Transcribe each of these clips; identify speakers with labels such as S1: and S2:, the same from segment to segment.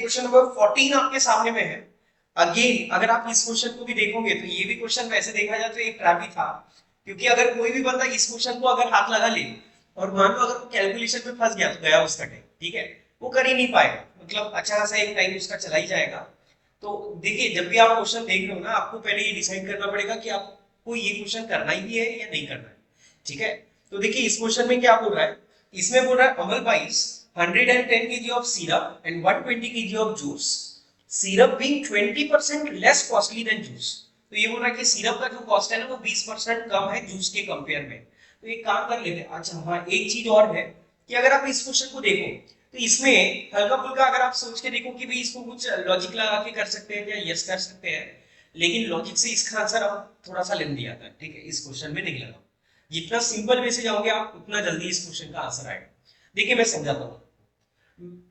S1: Question number 14 आपके सामने में है। अगेन अगर आप इस क्वेश्चन को भी देखोगे तो ये भी क्वेश्चन वैसे देखा जाए तो एक ट्रैप ही था, क्योंकि अगर कोई भी बंदा इस क्वेश्चन को अगर हाथ लगा ले और मान लो अगर वो कैलकुलेशन में फंस गया तो गया उसका टाइम, ठीक है, वो कर ही नहीं पाएगा, मतलब अच्छा खासा एक टाइम उसका चला ही जाएगा। तो देखिए जब भी आप क्वेश्चन देख रहे हो ना, आपको पहले ये डिसाइड करना पड़ेगा कि आपको ये क्वेश्चन करना ही है या नहीं करना है, ठीक है। तो देखिए इस क्वेश्चन में क्या बोल रहा है, इसमें बोल रहा है अमल बाइस 110 kg of syrup and 120 kg of juice, syrup being 20% less costly than juice। तो ये बोल रहा है कि सिरप का जो कॉस्ट है ना वो 20% कम है जूस के कंपेयर में। तो एक काम कर लेते हैं। अच्छा हाँ, एक चीज और है कि अगर आप इस क्वेश्चन को देखो तो इसमें हल्का फुल्का अगर आप सोच के देखो कि भाई इसको कुछ लॉजिक लगा के कर सकते हैं या यस कर सकते हैं, लेकिन लॉजिक से इसका आंसर अब थोड़ा सा लेंदी आता है, ठीक है, इस क्वेश्चन में नहीं लगा। जितना सिंपल वे से जाओगे आप उतना जल्दी इस क्वेश्चन का आंसर आएगा। देखिए मैं समझाता हूँ।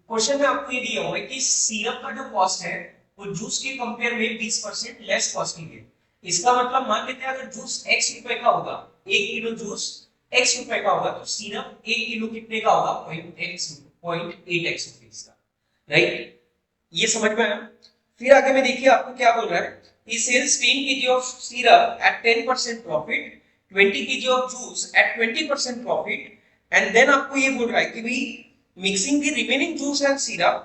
S1: क्वेश्चन में आपको ये दिया हुआ है कि सिरप का जो कॉस्ट है वो जूस के कंपेयर में 20% लेस कॉस्टली है। इसका मतलब मान लेते हैं अगर जूस x रुपए का होगा, 1 किलो जूस x रुपए का होगा, तो सिरप 1 किलो कितने का होगा, 0.8x रुपीज का, राइट। ये समझ में आया। फिर आगे में देखिए आपको क्या बोल रहा है, he sells 10 kg of syrup at 10% profit, 20 kg of juice at 20% profit, and then आपको ये बोल रहा है कि भाई mixing the remaining juice and syrup,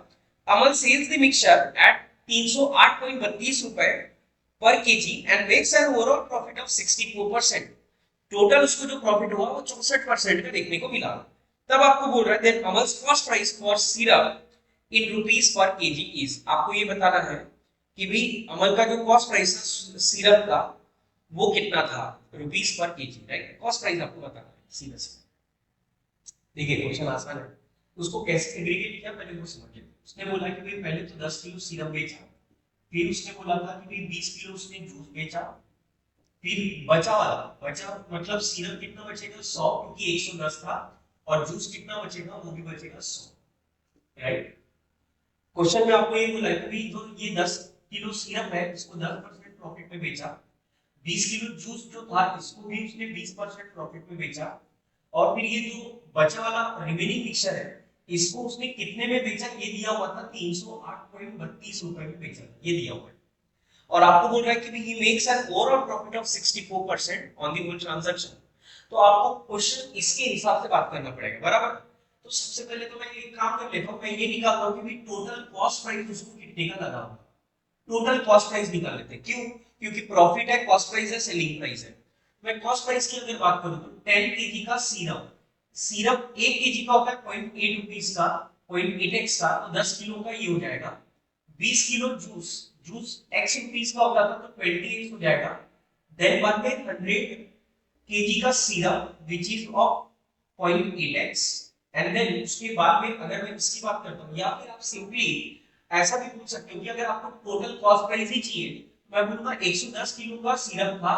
S1: Amal sells the mixture at 308.32 रुपए पर KG and makes an overall profit of 64%। Total उसको जो प्रॉफिट हुआ वो 64% का देखने को मिला। तब आपको बोल रहा है then Amul's cost price for syrup in rupees per kg is, आपको ये बताना है कि भाई अमल का जो कॉस्ट प्राइस है सिरप का वो कितना था rupees per KG, right. Cost price आपको बताना है सीधा सीधा। देखिए क्वेश्चन आसान है, उसको कैसे एग्रीगेट किया पहले वो समझिए। उसने बोला कि भाई पहले तो 10 किलो सिरप बेचा, फिर उसने बोला था कि भाई 20 किलो उसने जूस बेचा, फिर बचा वाला बचा मतलब सिरप कितना बचेगा 100, क्योंकि 110 था, और जूस कितना बचेगा वो भी बचेगा 100, राइट। क्वेश्चन में आपको ये बोला है कि जो ये 10 किलो सिरप है इसको 10% प्रॉफिट में बेचा, 20 किलो जूस जो था इसको भी उसने 20% प्रॉफिट में बेचा, और फिर ये जो बचा वाला रिमेनिंग मिक्सचर है इसको उसने कितने में बेचा, ये दिया हुआ था 308.32 रुपए में बेचा, ये दिया हुआ है। और आपको बोल रहा है कि he makes an overall profit of 64% on the whole transaction. तो आपको क्वेश्चन इसके हिसाब से बात करना पड़ेगा, बराबर। तो सबसे पहले तो मैं एक काम कर लेता हूं, मैं ये निकालता हूं कि भी टोटल कॉस्ट प्राइस उसको कितने का लगा होगा। टोटल कॉस्ट प्राइस निकाल लेते हैं, क्यों, क्योंकि प्रॉफिट है, कॉस्ट प्राइस है, सेलिंग प्राइस है। मैं कॉस्ट प्राइस की अगर बात करूं तो 10 केजी का सिरप, सिरप 1 केजी का होता है 0.8 रुपीस का, 0.8x का, तो 10 किलो का ये हो जाएगा। 20 kilo juice, juice x rupees का होता था तो 20x हो जाएगा। देन बाद में 100 केजी का syrup which is of 0.8x, and then उसके बाद में अगर मैं इसकी बात करता हूं, या फिर आप सिंपली ऐसा भी पूछ सकते हो कि अगर आपको टोटल कॉस्ट प्राइस ही चाहिए, मैं बोलूंगा 110 किलो का सिरप था,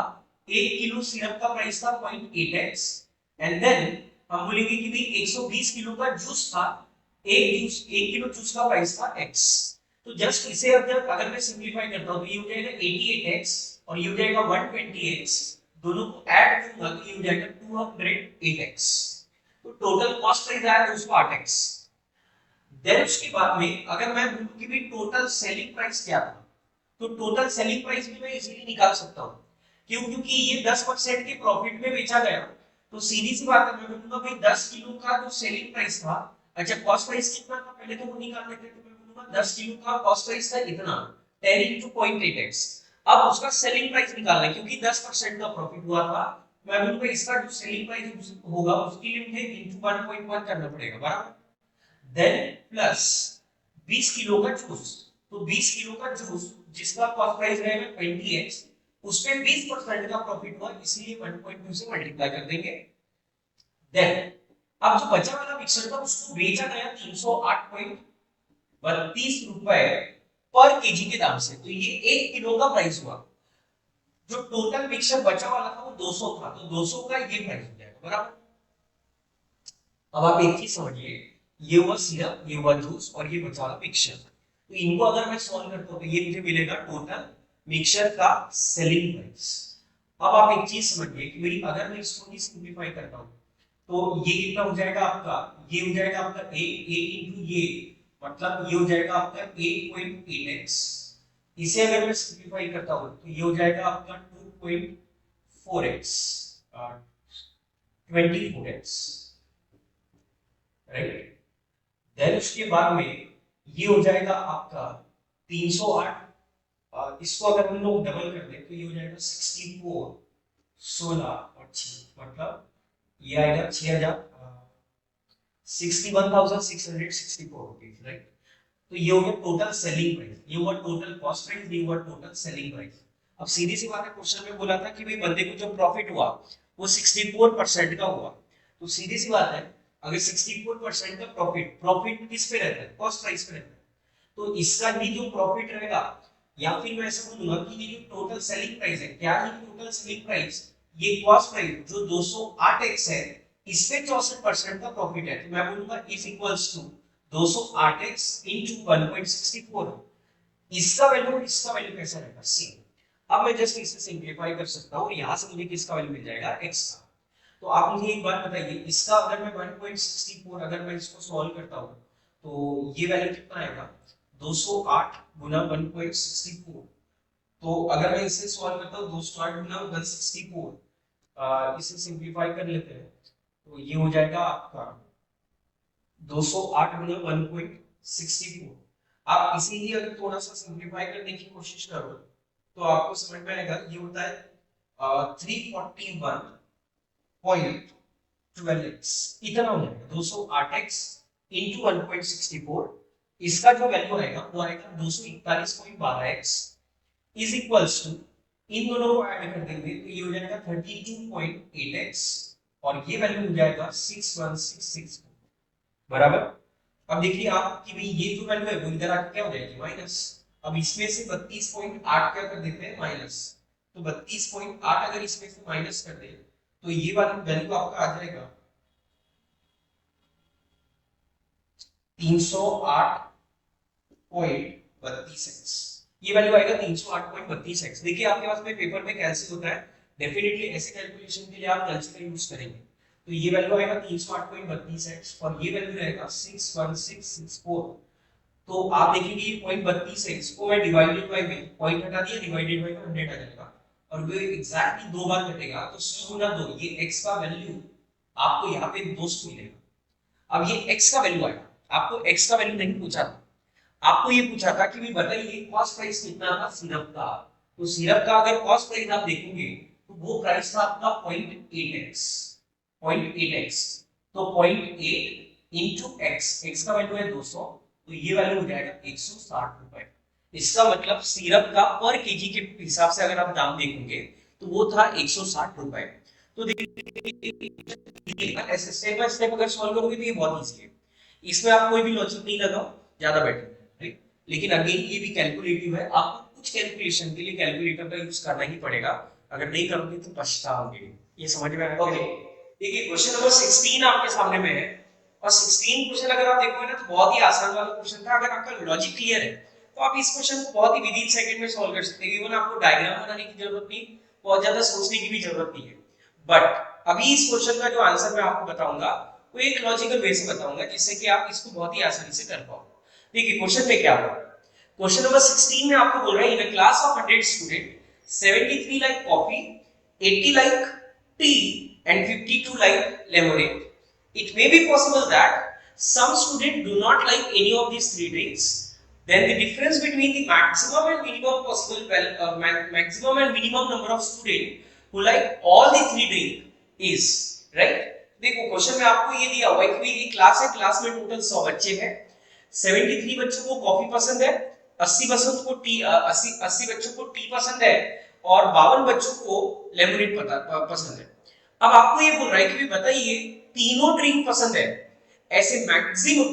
S1: 1 किलो सिरप का प्राइस था 0.8x, एंड देन हम बोलेंगे कि भाई 120 किलो का जूस था, एक किलो जूस का प्राइस था x। तो जस्ट इसे अगर मैं सिंपलीफाई करता हूं तो ये हो जाएगा 88x और ये हो जाएगा 120x, दोनों को ऐड करूंगा तो ये हो जाएगा 208x। तो टोटल कॉस्ट प्राइस आया है उसका 8x। देन उसके बाद में अगर मैं बोलूं कि भी टोटल सेलिंग प्राइस क्या था, तो टोटल सेलिंग प्राइस भी मैं इजीली निकाल सकता हूं, क्यों, क्योंकि ये 10% के प्रॉफिट में बेचा गया, तो सीधी सी बात है मैं बोलूंगा भाई 10 किलो का जो सेलिंग प्राइस था, अच्छा कॉस्ट प्राइस कितना था पहले तो वो निकाल लेते हैं, तो मैं बोलूंगा 10 किलो का कॉस्ट प्राइस था इतना 10 into 0.8x। अब उसका सेलिंग प्राइस निकालना है क्योंकि 10% का प्रॉफिट हुआ था, मैं बोलूंगा इसका जो सेलिंग प्राइस होगा उसके लिए मुझे into 1.1 करना पड़ेगा, बराबर। देन प्लस 20 किलो का जूस, तो 20 किलो का जूस जिसका कॉस्ट प्राइस रहेगा 20x, उस पे 20% का प्रॉफिट हुआ इसलिए 1.2 से मल्टीप्लाई कर देंगे। देन अब जो बचा वाला मिक्सर था उसको बेचा गया 308.32 रुपए पर केजी के दाम से, तो ये 1 किलो का प्राइस हुआ। जो टोटल मिक्सर बचा वाला था वो 200 था, तो 200 का ये प्राइस हो जाएगा, बराबर। अब आप एक चीज समझिए, ये हुआ सिरप, ये हुआ जूस और ये बचा हुआ मिक्सचर, तो इनको अगर मैं सॉल्व करता हूं तो ये मुझे मिलेगा टोटल मिक्सचर का सेलिंग प्राइस। अब आप एक चीज समझिए कि मेरी अगर मैं इसको ही सिंपलीफाई करता हूं तो ये कितना हो जाएगा आपका, ये हो जाएगा आपका a into ये मतलब ये हो जाएगा आपका 8.8x। इसे अगर मैं सिंप्लीफाई करता हूं तो ये हो जाएगा आपका 2.4x, 24x, राइट। देन उसके बाद में ये हो जाएगा आपका 308। इसको अगर हम लोग डबल कर दें तो ये हो जाएगा 64, 16 और 6, मतलब ये आएगा 6000, 61,664 रुपीज, राइट। तो ये हो गया टोटल सेलिंग प्राइस, ये हुआ टोटल कॉस्ट प्राइस, ये हुआ टोटल सेलिंग प्राइस। अब सीधी सी बात है, क्वेश्चन में बोला था कि भाई बंदे को जो प्रॉफिट हुआ वो 64% का हुआ। तो सीधी सी बात है, अगर 64% का प्रॉफिट, प्रॉफिट किस पे रहता है, कॉस्ट प्राइस पे रहता है। तो इसका ही जो प्रॉफिट रहेगा, या फिर मैं ऐसा बोलूंगा कि ये जो टोटल सेलिंग प्राइस है, क्या ये टोटल सेलिंग प्राइस, ये कॉस्ट प्राइस जो 208x है, इस पे 64% का प्रॉफिट है, तो मैं बोलूंगा is equals to 208x into 1.64। इसका वैल्यू और इसका वैल्यू कैसा रहेगा, सेम। अब मैं जस्ट इसे सिंपलीफाई कर सकता हूं, यहां से मुझे किसका वैल्यू मिल जाएगा, x का। तो आप मुझे एक बात बताइए, इसका अगर मैं 1.64 अगर मैं इसको सॉल्व करता हूं तो ये वैल्यू कितना आएगा, 208 गुना 1.64। तो अगर मैं इसे सॉल्व करता हूं 208 गुना 164, इसे सिंपलीफाई कर लेते हैं तो ये हो जाएगा आपका 208 गुना 1.64। आप इसे ही अगर थोड़ा सा सिंपलीफाई करने की कोशिश करो तो आपको समझ में आएगा, ये होता है 341.12x, इतना हो जाएगा 208x into 1.64। इसका जो वैल्यू आएगा वो आएगा 241.12x इज इक्वल्स टू, इन दोनों को ऐड कर देंगे तो ये हो जाएगा 32.8x और ये वैल्यू हो जाएगा 6166 बराबर। अब देखिए आप कि भाई ये जो वैल्यू है वो इधर आके क्या हो जाएगी, माइनस। अब इसमें से 32.8 क्या कर देते हैं, माइनस। तो 32.8 अगर इसमें से माइनस कर दे तो ये वाली वैल्यू आपका आ जाएगा 308.32x। ये वैल्यू आएगा 308.32x। देखिए आपके पास में पेपर में कैलकुलेट होता है, डेफिनेटली ऐसे कैलकुलेशन के लिए आप कैलकुलेटर यूज करेंगे। तो ये वैल्यू आएगा 308.32x और ये वैल्यू रहेगा 61664। तो आप देखेंगे ये 0.32 है, इसको मैं डिवाइडेड बाय में पॉइंट हटा दिया, डिवाइडेड बाय में 100 आ जाएगा और वो एग्जैक्टली दो बार कटेगा तो 100 गुना 2, ये x का वैल्यू आपको यहाँ पे 200 मिलेगा। अब ये x का वैल्यू आएगा, आपको x का वैल्यू नहीं पूछा था, आपको ये पूछा था कि भाई बताइए कॉस्ट प्राइस कितना था सिरप का। तो सिरप का अगर कॉस्ट प्राइस आप देखेंगे तो वो प्राइस था आपका 0.8x, 0.8x। तो 0.8 into x, x का वैल्यू है 200, तो ये वैल्यू हो जाएगा 160 रुपए। इसका मतलब सिरप का पर केजी के हिसाब से अगर आप दाम देखेंगे तो वो था 160 रुपए। तो देखिए ऐसे स्टेप बाय स्टेप अगर सॉल्व करोगे तो ये बहुत इजी है, इसमें आप कोई भी लॉजिक नहीं लगाओ, ज्यादा बेटर है। लेकिन अगेन ये भी कैलकुलेटिव है, आपको कुछ कैलकुलेशन के लिए कैलकुलेटर का यूज करना ही पड़ेगा, अगर नहीं करोगे तो पछताओगे। ये समझ में आया? ओके, देखिए क्वेश्चन नंबर 16 आपके सामने में है और 16 क्वेश्चन अगर आप देखोगे ना तो बहुत ही आसान वाला क्वेश्चन था। अगर आपका लॉजिक क्लियर है तो आप इस क्वेश्चन को बहुत ही विद इन सेकंड में सॉल्व कर सकते हैं। इवन आपको डायग्राम बनाने की जरूरत नहीं, बहुत ज्यादा सोचने की भी जरूरत नहीं है। बट अभी इस क्वेश्चन का जो आंसर मैं आपको बताऊंगा वो एक लॉजिकल वे से बताऊंगा जिससे कि आप इसको बहुत ही आसानी से कर पाओ। देखिए क्वेश्चन में क्या हुआ, क्वेश्चन नंबर 16 में आपको बोल रहा है in a class of 100 student 73 like coffee, 80 like tea and 52 like lemonade. It may be possible that some students do not like any of these three drinks. Then the difference between the maximum and minimum possible maximum and minimum number of students who like all the three drinks is, right? देखो question में आपको ये दिया हुआ है कि ये class है, क्लास में टोटल 100 बच्चे हैं, 73 बच्चों को कॉफी पसंद है, 80 बच्चों को टी 80 बच्चों को टी पसंद है और 52 बच्चों को लेमोनेड पसंद है। अब आपको ये बोल रहा है कि बताइए तीनों ड्रिंक पसंद है, ऐसे मैक्सिमम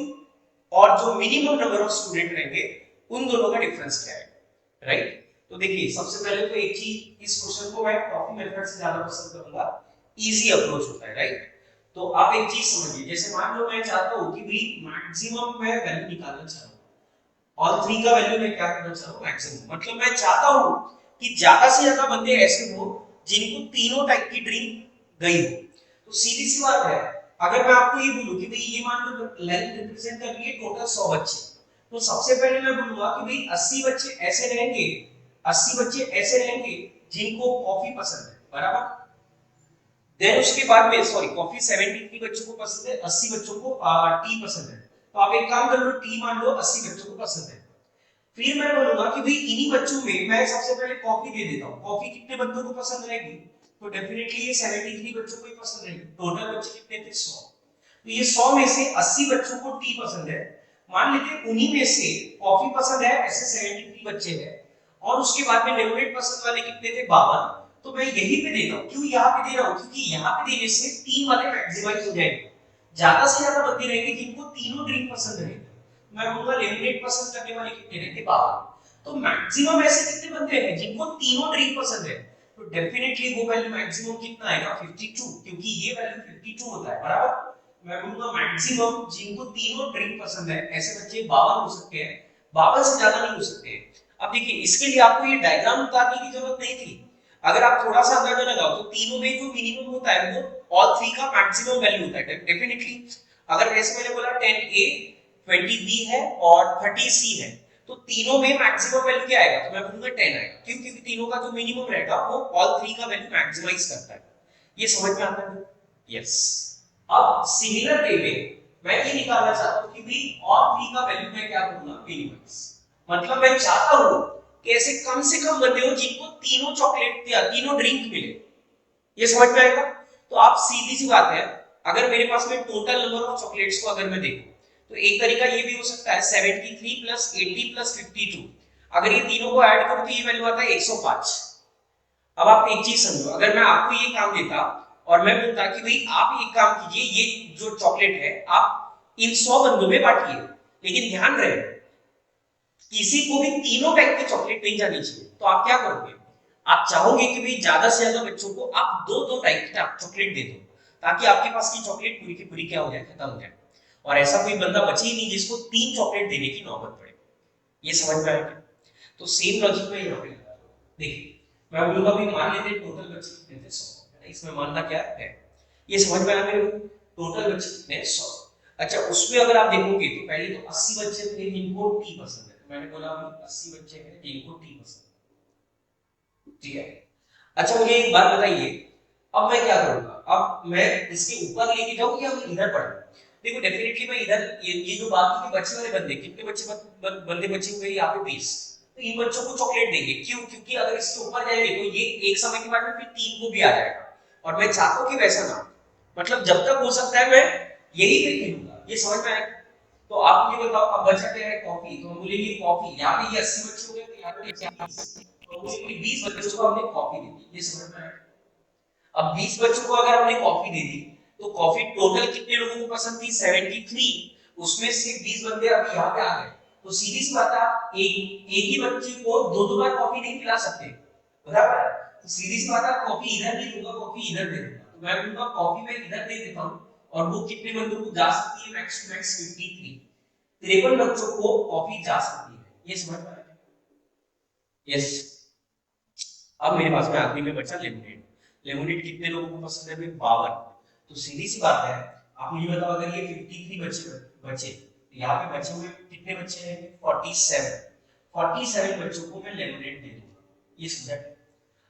S1: और जो मिनिमम नंबर ऑफ स्टूडेंट रहेंगे उन दोनों का डिफरेंस क्या है, राइट? तो देखिए सबसे पहले तो एक चीज, इस क्वेश्चन को मैं कॉपी मेथड से ज्यादा पसंद करूंगा, इजी अप्रोच होता है, राइट? तो आप एक चीज समझिए, जैसे मान लो मैं चाहता हूं कि भाई मैक्सिमम मैं वैल्यू निकालना चाहता हूं, ऑल थ्री का वैल्यू मैं क्या करना चाहता हूं, मैक्सिमम। मतलब मैं चाहता हूं कि ज्यादा से ज्यादा बंदे ऐसे हो जिनको तीनों टाइप की ड्रिंक गई हो। तो सीधी सी बात है, अगर मैं आपको ये बोलूं कि भाई ये मान लो लेंथ रिप्रेजेंट कर रही है टोटल 100 बच्चे, तो सबसे पहले मैं बोलूंगा कि भाई 80 बच्चे ऐसे रहेंगे, 80 बच्चे ऐसे रहेंगे जिनको कॉफी पसंद है, बराबर। देन उसके बाद में सॉरी कॉफी 73 बच्चों को पसंद है, 80 बच्चों को टी पसंद है। तो आप एक काम कर लो, टी मान लो 80 बच्चों को पसंद है। फिर मैं बोलूंगा कि भाई इन्हीं बच्चों में मैं सबसे पहले कॉफी दे देता हूँ। कॉफी कितने बच्चों को पसंद रहेगी? तो डेफिनेटली ये 73 बच्चों को ही पसंद रहेगी। टोटल बच्चे कितने थे? 100। तो ये 100 में से 80 बच्चों को टी पसंद है, मान लेते हैं उन्हीं में से कॉफी पसंद है, ऐसे 73 बच्चे हैं, और उसके बाद में लेमनेड पसंद वाले कितने थे? 52। तो मैं यही पे देता हूँ। क्यों यहाँ पे दे रहा हूँ? क्योंकि यहाँ पे देने से तीन वाले मैक्सिमाइज हो जाएंगे। ज्यादा से ज्यादा बंदे रहेंगे जिनको तीनों ड्रिंक पसंद रहेंगे। मैं बोलूंगा लेमनेड पसंद करने वाले कितने रहेंगे? 52। तो मैक्सिमम ऐसे कितने बंदे हैं जिनको तीनों ड्रिंक पसंद है? तो डेफिनेटली वो वैल्यू मैक्सिमम कितना आएगा? 52, क्योंकि ये वैल्यू 52 होता है, बराबर। मैं बोलूंगा मैक्सिमम जिनको तीनों ड्रिंक पसंद है ऐसे बच्चे 52 हो सकते हैं, 52 से ज्यादा नहीं हो सकते। अब देखिए, इसके लिए आपको ये डायग्राम उतारने की जरूरत नहीं थी। अगर आप थोड़ा सा अंदाजा लगाओ तो तीनों में जो मिनिमम होता है वो ऑल थ्री का मैक्सिमम वैल्यू होता है डेफिनेटली। अगर जैसे मैंने बोला 10A 20B है और 30C है, तो तीनों में मैक्सिमम वैल्यू क्या आएगा? तो मैं बोलूंगा 10 आएगा। क्यों? क्योंकि तीनों का जो मिनिमम रहेगा वो ऑल थ्री का वैल्यू मैक्सिमाइज करता है। ये समझ में आता है? यस। अब सिमिलर वे में मैं ये निकालना चाहता हूं कि भी ऑल थ्री का वैल्यू मैं क्या करूंगा? मिनिमाइज। मतलब मैं चाहता हूं कि ऐसे कम से कम बंदे हो जिनको तीनों चॉकलेट या तीनों ड्रिंक मिले। ये समझ में आएगा? तो आप सीधी सी बात है, अगर मेरे पास में टोटल नंबर ऑफ चॉकलेट्स को अगर मैं देखूं तो एक तरीका ये भी हो सकता है 73 प्लस 80 प्लस 52। अगर ये तीनों को ऐड करूं तो ये वैल्यू आता है 105। अब आप एक चीज समझो, अगर मैं आपको ये काम देता और मैं बोलता कि भाई आप एक काम कीजिए, ये जो चॉकलेट है आप इन 100 बंदों में बांटिए, लेकिन ध्यान रहे किसी को भी तीनों टाइप के चॉकलेट नहीं जानी चाहिए। तो आप क्या करोगे? आप चाहोगे कि भाई ज्यादा से ज्यादा बच्चों को आप दो दो टाइप की चॉकलेट दे दो, ताकि आपके पास की चॉकलेट पूरी की पूरी क्या हो जाए? खत्म हो जाए, और ऐसा कोई बंदा बचे ही नहीं जिसको 3 चॉकलेट देने की नौबत पड़े। ये समझ में आएगा? तो सेम लॉजिक में यहाँ पे लगा। देखिए, मैं बोलूंगा भाई मान लेते हैं टोटल बच्चे कितने थे? 100। इसमें मानना क्या है? ये समझ में आया मेरे को? टोटल बच्चे कितने? 100। अच्छा, उसमें अगर आप देखोगे तो पहले तो 80 बच्चे थे जिनको टी पसंद है। तो मैंने बोला 80 बच्चे हैं जिनको टी पसंद है, ठीक है। अच्छा, मुझे एक बात बताइए, अब मैं क्या करूंगा? अब मैं इसके ऊपर लेके जाऊं या मैं इधर पढ़ूं? देखो, डेफिनेटली मैं इधर ये जो बाकी के बच्चे वाले बंदे, कितने बच्चे बंदे बचे हुए यहाँ पे? 20। तो इन बच्चों को चॉकलेट देंगे। क्यों? क्योंकि अगर इसके ऊपर जाएंगे तो ये एक समय के बाद में फिर 3 को भी आ जाएगा, और मैं चाहता हूं कि वैसा ना, मतलब जब तक हो सकता है मैं यही पे खेलूंगा। ये समझ में आएगा? तो आप मुझे बताओ, अब बचा क्या है? कॉफी। तो हम बोलेंगे कॉफी, यहाँ पे ये 80 बच्चे हो गए, तो यहाँ पे 20, तो हम बोलेंगे 20 बच्चों को हमने कॉफी दे दी। ये समझ में आएगा? अब 20 बच्चों को अगर हमने कॉफी दे दी तो कॉफी टोटल कितने लोगों को पसंद थी? 73। उसमें से 20 बंदे अभी यहाँ पे आ गए, तो सीधी सी बात है एक ही बच्चे को दो दो बार कॉफी नहीं पिला सकते, बराबर? तो सीधी सी बात है, कॉफी इधर नहीं दूंगा, कॉफी इधर दे दूंगा। तो मैं बोलूंगा कॉफी मैं इधर दे देता हूँ, और वो कितने बंदों को जा सकती है? Max to max 53। 53 बच्चों को कॉफी जा सकती है। ये समझ में आया? यस। अब मेरे पास में आखिरी में बचा लेमनेड। लेमनेड कितने लोगों को पसंद है? 52। तो सीधी सी बात है, आप मुझे बताओ, अगर ये 53 बचे तो यहाँ पे बचे हुए कितने बच्चे हैं? 47। 47 बच्चों को मैं लेमनेड दे दूंगा। ये समझा?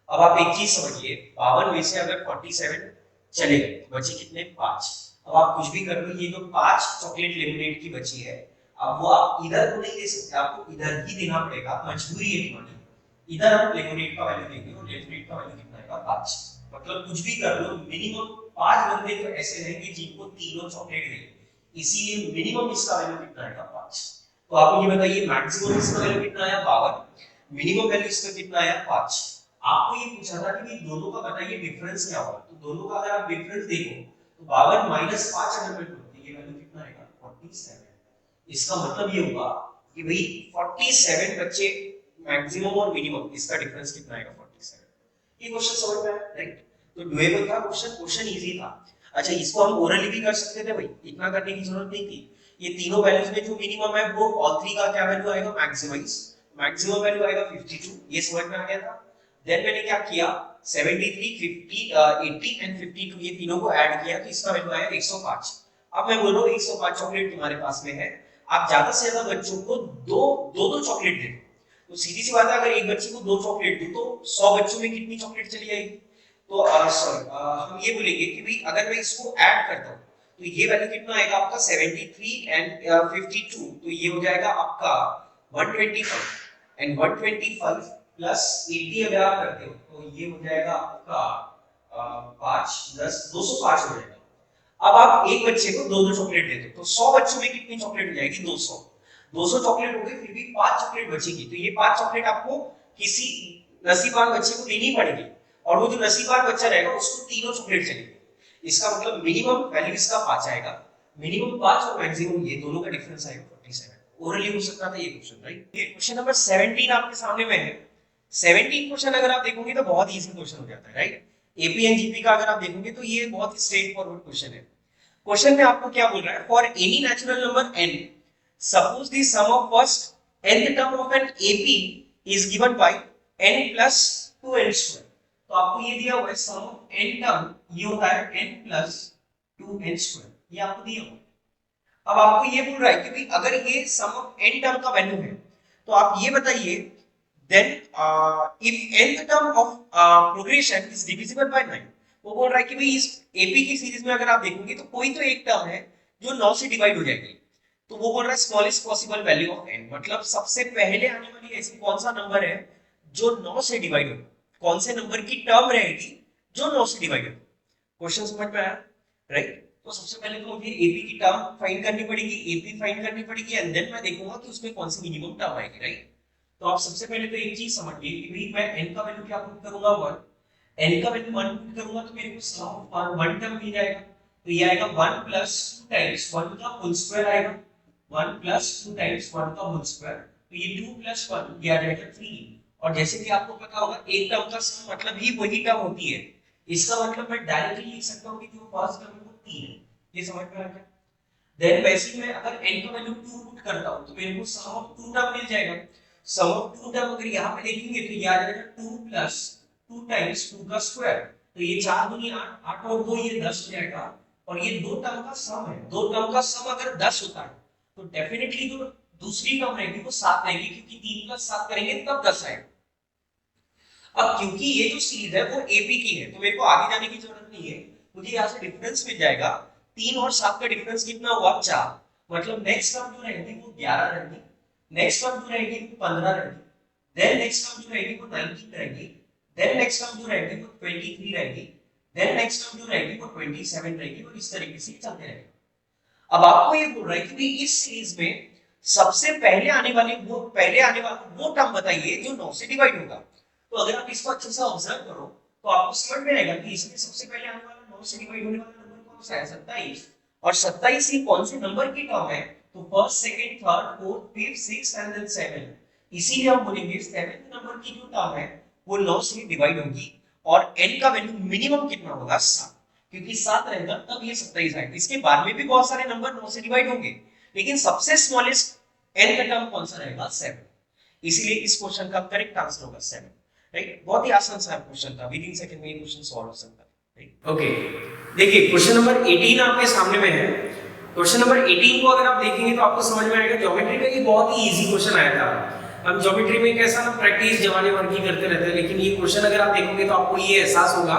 S1: अब आप एक चीज समझिए, 52 में से अगर 47 चले गए, बचे कितने? 5। अब आप कुछ भी कर लो, ये तो 5 चॉकलेट लेमनेड की बची है। अब वो आप इधर को नहीं दे सकते, आपको इधर ही देना पड़ेगा, मजबूरी है तुम्हारी। इधर हम लेमनेड का वैल्यू देंगे, और लेमनेड का वैल्यू कितना आएगा? 5। मतलब कुछ भी कर लो, मिनिमम 5 बंदे तो ऐसे रहेंगे जिनको तीनों चॉकलेट देंगे, इसीलिए मिनिमम इसका वैल्यू कितना आएगा? 5। तो आप मुझे बताइए, मैक्सिमम इसका वैल्यू कितना आया? 52। मिनिमम वैल्यू इसका कितना आया? 5। आपको ये पूछा था कि दोनों का बताइए डिफरेंस क्या होगा। तो दोनों का अगर आप डिफरेंस देखो तो 52 माइनस 5 अगर मैं करूं तो ये वैल्यू कितना आएगा? 47। इसका मतलब ये होगा कि भाई 47 बच्चे मैक्सिमम और मिनिमम, इसका डिफरेंस कितना आएगा? 47। ये क्वेश्चन समझ में आया? राइट? तो डुएबल था क्वेश्चन, क्वेश्चन इजी था। अच्छा, इसको हम ओरली भी कर सकते थे भाई, इतना करने की जरूरत नहीं थी। ये तीनों वैल्यूज में जो मिनिमम है वो ऑल थ्री का क्या वैल्यू आएगा? मैक्सिमाइज। मैक्सिमम वैल्यू आएगा 52। ये समझ में आ गया था? देन मैंने क्या किया, 73, 50, 80 एंड 52 ये तीनों को ऐड किया तो इसका वैल्यू आया 105। अब मैं बोल रहा हूँ 105 चॉकलेट तुम्हारे पास में है, आप ज्यादा से ज्यादा बच्चों को दो दो दो चॉकलेट दे दो, तो सीधी सी बात है अगर एक बच्चे को दो चॉकलेट दो तो 100 बच्चों में कितनी चॉकलेट चली जाएगी। तो सॉरी हम ये बोलेंगे कि भाई अगर मैं इसको ऐड करता हूँ तो ये वैल्यू कितना आएगा आपका 73 एंड 52, तो ये हो जाएगा आपका 125 एंड 125 प्लस 80 अगर आप करते हो तो ये हो जाएगा आपका 5 10 205 हो जाएगा। अब आप एक बच्चे को दो दो चॉकलेट दे दो तो 100 बच्चों में कितनी चॉकलेट हो जाएगी 200, 200 चॉकलेट हो गई, फिर भी 5 चॉकलेट बचेगी, तो ये 5 चॉकलेट आपको किसी नसीबवान बच्चे को देनी पड़ेगी और वो जो नसीबवान बच्चा रहेगा उसको तीनों चॉकलेट चलेगी। इसका मतलब मिनिमम वैल्यू इसका 5 आएगा, मिनिमम 5 और मैक्सिमम ये दोनों का डिफरेंस आएगा 47। ओरली हो सकता था ये क्वेश्चन, राइट। ये क्वेश्चन नंबर 17 आपके सामने में है। 17 क्वेश्चन अगर आप देखोगे तो बहुत इजी क्वेश्चन हो जाता है, राइट। एपी एंड जीपी का अगर आप देखोगे तो ये बहुत ही स्ट्रेट फॉरवर्ड क्वेश्चन है। क्वेश्चन में आपको क्या बोल रहा है, for any natural number n suppose the sum of first nth term of an AP is given by n plus 2n square. तो आपको ये दिया हुआ है सम ऑफ n टर्म, ये होता है n प्लस 2n स्क्वायर, ये आपको दिया हुआ है। अब आपको ये बोल रहा है कि भाई अगर ये सम ऑफ n टर्म का वैल्यू है तो आप ये बताइए then if nth term of progression is divisible by 9। वो बोल रहा है कि भाई इस एपी की सीरीज में अगर आप देखोगे तो कोई तो एक टर्म है जो 9 से डिवाइड हो जाएगी, तो वो बोल रहा है smallest possible value of n, मतलब सबसे पहले आने वाली ऐसी कौन सा नंबर है जो 9 से डिवाइड हो, कौन से नंबर की टर्म रहेगी जो 9 से डिवाइड हो। क्वेश्चन समझ में आया, राइट। तो सबसे पहले तो मुझे एपी की टर्म फाइंड करनी पड़ेगी, एपी फाइंड करनी पड़ेगी एंड देन मैं देखूंगा कि उसमें कौन सी मिनिमम टर्म आएगी, राइट। तो आप सबसे पहले तो एक चीज समझिए कि भाई मैं n का वैल्यू क्या पुट करूंगा 1, n का वैल्यू 1 पुट करूंगा तो मेरे को सम ऑफ 1 टर्म मिल जाएगा, तो ये आएगा 1 प्लस 2 टाइम्स 1 का होल स्क्वायर आएगा, 1 प्लस 2 टाइम्स 1 का होल स्क्वायर, तो ये 2 प्लस 1 ये आ जाएगा 3। और जैसे कि आपको पता होगा एक टर्म का सम मतलब ही वही टर्म होती है, इसका मतलब मैं डायरेक्टली लिख सकता हूं कि जो फर्स्ट टर्म है वो 3 है, ये समझ में आ गया। देन वैसे ही मैं अगर n का वैल्यू 2 पुट करता हूं तो मेरे को सम ऑफ 2 टर्म मिल जाएगा, सम ऑफ 2 टर्म अगर यहां पे देखेंगे तो ये आ जाएगा 2 प्लस 2 टाइम्स 2 का स्क्वायर, तो ये 4 दूनी 8, 8 और 2 ये 10 हो जाएगा। और ये दो टर्म का सम है, दो टर्म का सम अगर 10 होता है तो डेफिनेटली जो दूसरी टर्म रहेगी वो 7 रहेगी, क्योंकि 3 प्लस 7 करेंगे तब 10 आएगा। अब क्योंकि ये जो सीरीज है वो एपी की है तो मेरे को आगे जाने की जरूरत नहीं है, मुझे यहाँ से डिफरेंस मिल जाएगा। 3 और 7 का डिफरेंस कितना हुआ 4, मतलब नेक्स्ट टर्म जो रहेगी वो 11 रहेगी, नेक्स्ट टर्म जो रहेगी वो 15 रहेगी, देन नेक्स्ट टर्म जो रहेगी वो 19 रहेगी, देन नेक्स्ट टर्म जो रहेगी वो 23 रहेगी, देन नेक्स्ट टर्म जो रहेगी वो 27 रहेगी, और इस तरीके से चलते रहेगा। अब आपको ये बोल रहा है कि इस सीरीज में सबसे पहले आने वाला वो टर्म बताइए जो 9 से डिवाइड होगा। तो अगर आप इसको अच्छे से ऑब्जर्व करो तो आपको समझ में आएगा कि इसमें सबसे पहले आने वाला 9 से डिवाइड होने वाला नंबर कौन सा है 27, और 27 ही कौन से नंबर की टर्म है, तो first second third fourth fifth sixth and then 7, इसीलिए हम बोलेंगे 7th नंबर की जो टर्म है वो 9 से डिवाइड होगी और n का वैल्यू मिनिमम कितना होगा 7, क्योंकि 7 रहेगा तब ये 27 आएगा। इसके बाद में भी बहुत सारे नंबर 9 से डिवाइड होंगे लेकिन सबसे स्मॉलेस्ट n का टर्म कौन सा रहेगा 7, इसीलिए इस क्वेश्चन का करेक्ट आंसर होगा 7, राइट। बहुत ही आसान सा क्वेश्चन था, विद इन सेकंड में ये क्वेश्चन सॉल्व हो सकता है, राइट। ओके, देखिए क्वेश्चन नंबर 18 आपके सामने में है। क्वेश्चन नंबर 18 को अगर आप देखेंगे तो आपको समझ में आएगा ज्योमेट्री का ये बहुत ही इजी क्वेश्चन आया था। हम ज्योमेट्री में कैसा ना प्रैक्टिस जमाने भर की करते रहते हैं, लेकिन ये क्वेश्चन अगर आप देखोगे तो आपको ये एहसास होगा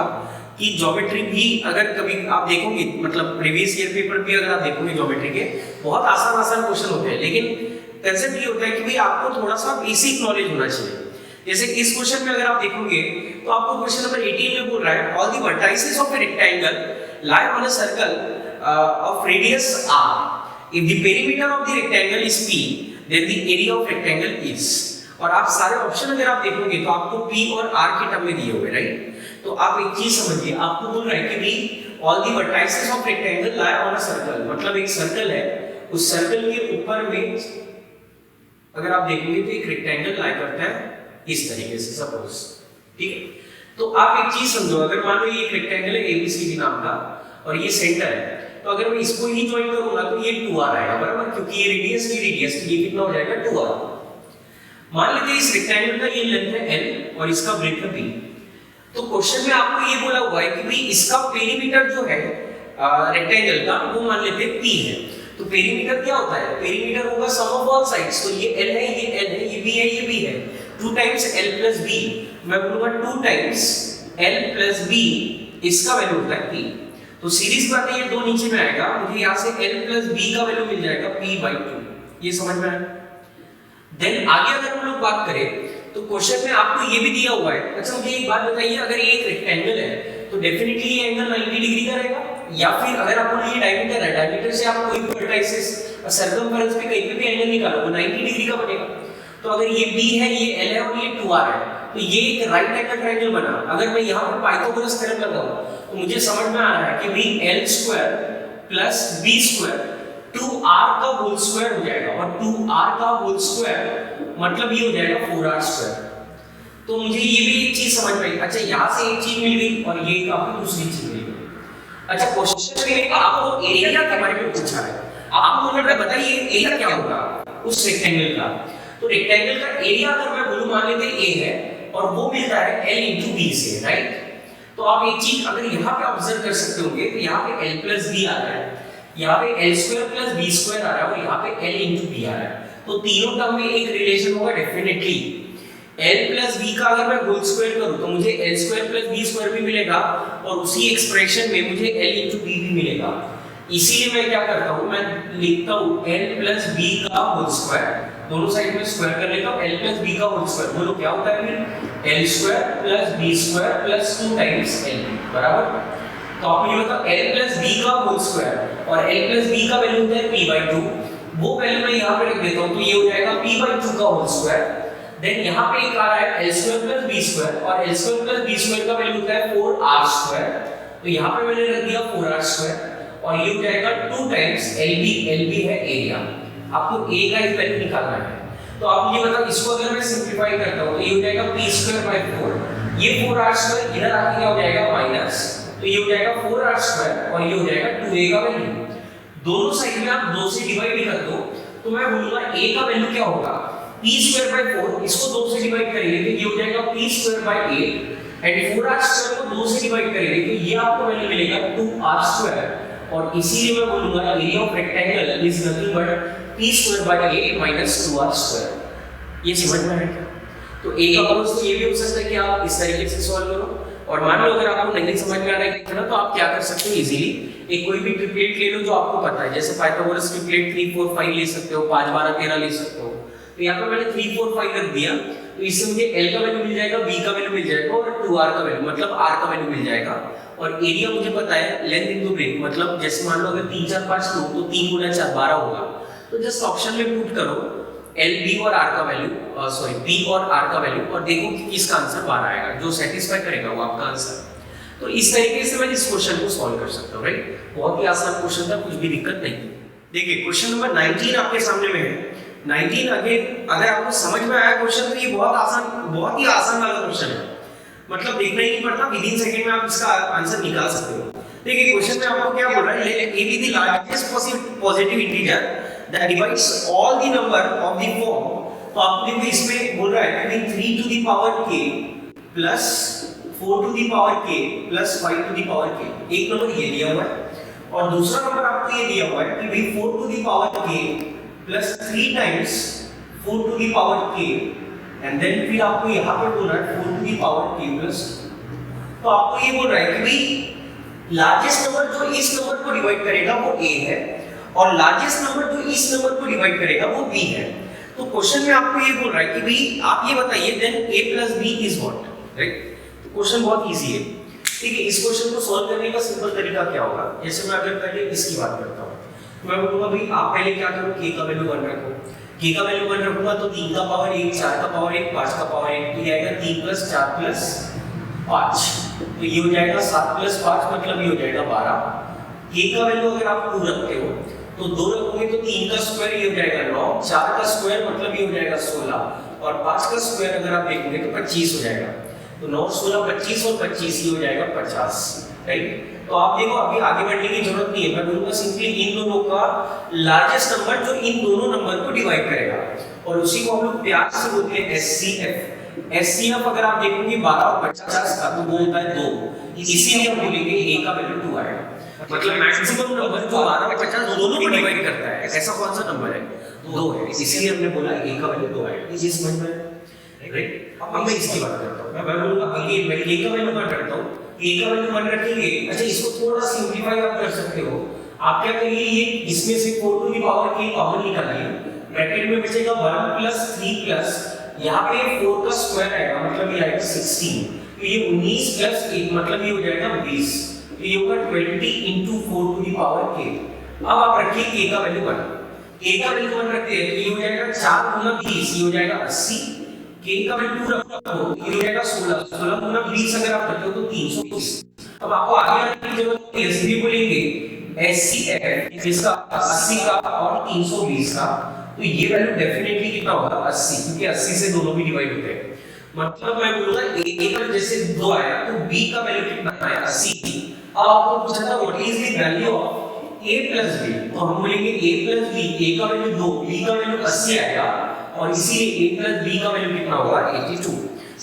S1: कि ज्योमेट्री भी अगर कभी आप देखोगे, मतलब प्रीवियस ईयर पेपर भी अगर आप देखोगे ज्योमेट्री के बहुत आसान क्वेश्चन होते हैं, लेकिन कंसेप्ट ये होता है कि भाई आपको थोड़ा सा बेसिक नॉलेज होना चाहिए। जैसे इस क्वेश्चन में अगर आप देखोगे तो आपको क्वेश्चन नंबर 18 में बोल रहा है all the vertices of a rectangle lie on a circle of radius r if the perimeter of the rectangle is p then the area of rectangle is, और आप सारे ऑप्शन अगर आप देखोगे तो आपको p और r के टर्म में दिए हुए, राइट। तो आप एक चीज समझिए, आपको बोल रहा है कि भाई all the vertices of rectangle lie on a circle, मतलब एक सर्कल है, उस सर्कल के ऊपर में अगर आप देखोगे तो एक रेक्टेंगल लाई करता है इस तरीके से, सपोज, ठीक है। तो आप एक चीज समझो, अगर मान लो ये एक रेक्टेंगल है एबीसीडी नाम का और ये सेंटर है, तो अगर मैं इसको ही ज्वाइन करूंगा तो ये 2r आएगा, बराबर, क्योंकि ये रेडियस की रेडियस, तो ये कितना हो जाएगा 2r। मान लेते हैं इस रेक्टेंगल का ये लेंथ है l और इसका ब्रेथ है b। तो क्वेश्चन में आपको ये बोला हुआ है कि भाई इसका पेरीमीटर जो है रेक्टेंगल का वो मान लेते हैं p है।
S2: तो पेरीमीटर क्या होता है? पेरीमीटर होगा सम ऑफ ऑल साइड्स। तो ये L है, ये L है, ये B है, ये B है। 2 टाइम्स L प्लस B, मैं बोलूंगा 2 टाइम्स L प्लस B, इसका वैल्यू होता है P। तो सीरीज बात है, ये दो नीचे में आएगा, मुझे यहाँ से L प्लस B का वैल्यू मिल जाएगा P/2। ये समझ में आया? देन आगे अगर हम लोग बात करें तो क्वेश्चन में आपको ये भी दिया हुआ है। अच्छा मुझे एक बात बताइए, अगर ये एक रेक्टेंगल है तो डेफिनेटली ये एंगल 90 डिग्री का रहेगा, या फिर अगर आपको ये डायमीटर है, डायमीटर से आप कोई भी वर्टाइसिस सर्कमफेरेंस पे कहीं पे भी एंगल निकालो वो 90 डिग्री का बनेगा। तो अगर ये B है, ये L है और ये 2R है, तो ये एक राइट एंगल ट्रायंगल बना। अगर मैं यहाँ पर पाइथागोरस थ्योरम लगाऊं तो मुझे समझ में आ रहा है कि भाई L² प्लस B² 2R का होल स्क्वायर हो जाएगा, और 2R का होल स्क्वायर मतलब ये हो जाएगा 4R²। तो मुझे ये भी एक चीज समझ में आई। अच्छा यहाँ से एक चीज मिल गई और ये आपको दूसरी चीज मिल गई। अच्छा क्वेश्चन में आपको एरिया के बारे में पूछा है, आपको मुझे बताइए एरिया क्या होगा उस रेक्टेंगल का। तो रेक्टेंगल का एरिया अगर मैं बोलूं, मान लेते हैं A है और वो मिलता है L into B से, राइट। तो आप एक चीज अगर यहाँ पे ऑब्जर्व कर सकते होंगे, तो यहाँ पे L plus B आ रहा है, यहाँ पे L² plus B² आ रहा है, और यहाँ पे L into B आ रहा है। तो तीनों टर्म में एक रिलेशन होगा डेफिनेटली। L plus B का अगर मैं होल स्क्वायर करूं तो मुझे L² plus B² भी मिलेगा, और उसी एक्सप्रेशन में मुझे L into B भी मिलेगा। इसीलिए मैं क्या करता हूं, मैं लिखता हूं L plus B का होल स्क्वायर, दोनों साइड में स्क्वायर कर लेता हूं, L plus B का होल स्क्वायर। बोलो क्या होता है फिर? L² plus B² plus 2 times L, बराबर। तो आप मुझे बताओ L plus B का होल स्क्वायर, और L plus B का वैल्यू होता है P/2, वो वैल्यू मैं यहाँ पे रख देता हूँ, तो ये हो जाएगा P/2 का होल स्क्वायर। देन यहाँ पे एक आ रहा है L² plus B², और L² plus B² का वैल्यू होता है 4R², तो यहाँ पे मैंने रख दिया 4R², और ये हो जाएगा 2 टाइम्स LB, LB है एरिया। आपको A का एक वैल्यू निकालना है, तो आप मुझे बताओ इसको अगर मैं सिंपलीफाई करता हूँ तो ये हो जाएगा P²/4, ये 4R² इधर आके क्या हो जाएगा माइनस, तो ये हो जाएगा 4R² और ये हो जाएगा 2A का वैल्यू। दोनों साइड में आप 2 से डिवाइड कर दो, तो मैं बोलूंगा A का वैल्यू क्या होगा? P²/4, इसको 2 से डिवाइड करेंगे तो ये हो जाएगा P²/8, एंड 4R² को 2 से डिवाइड करेंगे तो ये आपको वैल्यू मिलेगा 2R², और इसीलिए मैं बोलूंगा area of rectangle is nothing but P²/8 minus 2R²। ये समझ में आया क्या? तो A का प्रोसेस तो ये भी हो सकता है कि आप इस तरीके से सॉल्व करो, और मान लो अगर आपको नहीं समझ में आ रहा है तो आप क्या कर सकते हो, इजीली एक कोई भी ट्रिपलेट ले लो जो आपको पता है, जैसे पाइथागोरस ट्रिपलेट 3 4 5 ले सकते हो, 5 12 13 ले सकते हो। तो यहाँ पर मैंने 3 4 5 रख दिया, तो इससे मुझे L का वैल्यू मिल जाएगा, B का वैल्यू मिल जाएगा, और 2R का वैल्यू मतलब R का वैल्यू मिल जाएगा। और एरिया मुझे पता है लेंथ इनटू ब्रेथ, मतलब जैसे मान लो अगर 3 4 5 लो तो 3 × 4 12 होगा। तो जस्ट ऑप्शन में पुट करो L B और R का वैल्यू, सॉरी P और R का वैल्यू, और देखो कि किसका आंसर 12 आएगा, जो सेटिस्फाई करेगा वो आपका आंसर। तो इस तरीके से मैं इस क्वेश्चन को सॉल्व कर सकता हूँ, राइट। बहुत ही आसान क्वेश्चन था, कुछ भी दिक्कत नहीं। देखिए क्वेश्चन नंबर 19 आपके सामने में है। 19 अगेन अगर आपको समझ में आया क्वेश्चन तो ये बहुत ही आसान वाला क्वेश्चन है, मतलब देखना ही नहीं पड़ता, विद इन सेकंड में आप इसका आंसर निकाल सकते हो। देखिए क्वेश्चन में आपको क्या बोल रहा है, late A be the largest positive integer that divides all the number of the form। तो आपको देखो इसमें बोल रहा है कि 3 to the power k plus 4 to the power k plus 5 to the power k, एक नंबर ये दिया हुआ है, और दूसरा नंबर आपको ये दिया हुआ है कि भाई 4 to the power k plus 3 times 4 to the power k, and then फिर आपको यहाँ पर बोल रहा है 4 to the power k plus। तो आपको ये बोल रहा है कि भाई लार्जेस्ट नंबर जो इस नंबर को डिवाइड करेगा वो A है, और लार्जेस्ट नंबर जो इस नंबर को डिवाइड करेगा वो B है। तो क्वेश्चन में आपको ये बोल रहा है कि भाई आप ये बताइए then A plus B is what, right. तो क्वेश्चन बहुत इजी है, ठीक है। इस क्वेश्चन को सॉल्व करने का सिंपल तरीका क्या होगा, जैसे मैं अगर पहले इसकी बात करता हूँ, मैं बोलूंगा भाई आप पहले क्या करो, K का वैल्यू 1 रखो। K का वैल्यू 1 रखूंगा तो 3 का पावर 1, 4 का पावर 1, 5 का पावर 1, तो ये आएगा 3 + 4 + 5, तो ये हो जाएगा 7 + 5 मतलब ये हो जाएगा 12। K का वैल्यू अगर आप 2 रखते हो तो 2 रखोगे तो 3 का स्क्वायर ये हो जाएगा 9, 4 का स्क्वायर मतलब ये हो जाएगा 16, और 5 का स्क्वायर अगर आप देखोगे तो 25 हो जाएगा। तो 9 16 25 और 25 ये हो जाएगा 50, राइट। तो आप देखो अभी आगे बढ़ने की जरूरत नहीं है, मैं बोलूंगा सिंपली इन दोनों का लार्जेस्ट नंबर जो इन दोनों नंबर को डिवाइड करेगा, और उसी को हम लोग प्यार से बोलते हैं HCF। HCF अगर आप देखोगे 12 और 50 का तो वो होता है 2, इसीलिए हम बोलेंगे A का वैल्यू 2 आएगा। मतलब मैक्सिमम नंबर जो 12 और 50 दोनों को डिवाइड करता है, ऐसा कौन सा नंबर है? 2 है, इसलिए हमने बोला a का वैल्यू 2 है। ये चीज समझ में राइट? अब मैं इसकी बात करता हूं, मैं बोलूंगा अगेन मैं a का वैल्यू 1 रखता हूं, a का वैल्यू 1 रखेंगे। अच्छा, इसको थोड़ा सिंपलीफाई आप कर सकते हो। आप क्या करिए, ये इसमें से 4 to the power k common निकालिए, ब्रैकेट में बचेगा 1 प्लस 3 प्लस यहाँ पे 4 का स्क्वायर आएगा, मतलब ये आएगा 16, तो ये 19 प्लस 1 मतलब ये हो जाएगा 20, तो ये होगा 20 into 4 to the power k। अब आप रखिए a का वैल्यू 1, a का वैल्यू 1 रखते हैं तो ये हो जाएगा 4 गुना 20, ये हो जाएगा 80, k का वैल्यू 2 रखो ये हो जाएगा 16, 16 गुना 20 अगर आप करते हो तो 320। अब आपको आगे आने की जरूरत नहीं है, सीधे बोलेंगे SCF जिसका 80 का और 320 का, तो ये वैल्यू डेफिनेटली कितना होगा 80, क्योंकि 80 से दोनों भी डिवाइड होते हैं। मतलब मैं बोलूंगा a का जैसे 2 आया तो b का वैल्यू कितना आया 80। अब आपको पूछा था what is the value of a plus b, तो हम बोलेंगे a प्लस b, a का वैल्यू 2, b का वैल्यू 80 आएगा और इसीलिए a प्लस b का वैल्यू कितना होगा 82।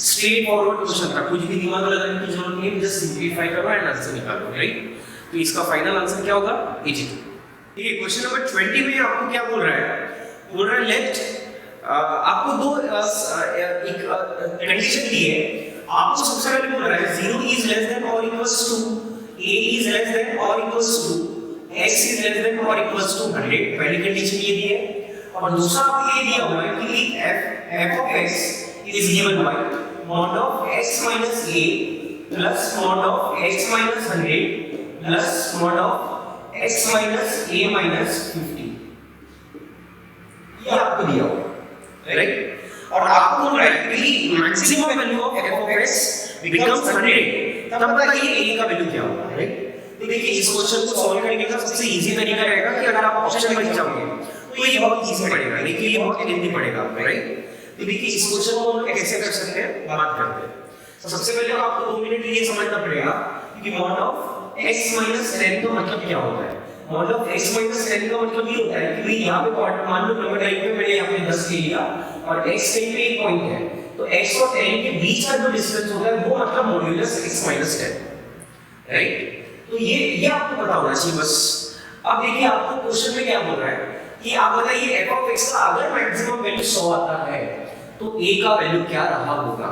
S2: स्ट्रेट फॉरवर्ड क्वेश्चन था, कुछ भी दिमाग लगाने की जरूरत नहीं है, जस्ट सिंपलीफाई करो एंड आंसर निकालो, राइट? तो इसका फाइनल आंसर क्या होगा 82। ठीक है, क्वेश्चन नंबर 20 में आपको क्या बोल रहा है? बोल रहा है लेट आपको दो एक कंडीशन दी है। आपको सबसे पहले बोल रहा है 0 is less than or equals to, a is less than or equals to, x is less than or equals to 100, पहली कंडीशन ये दी है। और दूसरा आपको ये दिया हुआ है कि f of x is given by mod of x minus a plus mod of x minus 100 plus mod of x minus a minus 50, ये आपको दिया हुआ है, राइट? और आपको बोल रहा है कि maximum value of f of x becomes 100, तब बताइए a का वैल्यू क्या होगा, राइट? तो देखिए इस क्वेश्चन को सॉल्व करने का सबसे इजी तरीका रहेगा कि अगर आप ऑप्शन बच जाओगे तो ये बहुत इजी पड़ेगा, देखिए ये बहुत इजी पड़ेगा आपको, राइट? तो देखिए इस क्वेश्चन को हम लोग कैसे कर सकते हैं, बात करते हैं। सबसे पहले आपको 2 मिनट ये समझना पड़ेगा कि mod of x minus 10 का मतलब क्या होता है। mod of x minus 10 का मतलब ये होता है कि भाई यहाँ पे मान लो नंबर लाइन पे मैंने यहाँ पे 10 ले लिया और x कहीं पे एक पॉइंट है, तो x और 10 के बीच का जो डिस्टेंस होता है वो मतलब मॉड्यूलस x minus 10, राइट? तो ये आपको पता होना चाहिए बस। अब देखिए आपको क्वेश्चन में क्या बोल रहा है कि आप बताइए f of x का अगर मैक्सिमम वैल्यू 100 आता है तो a का वैल्यू क्या रहा होगा,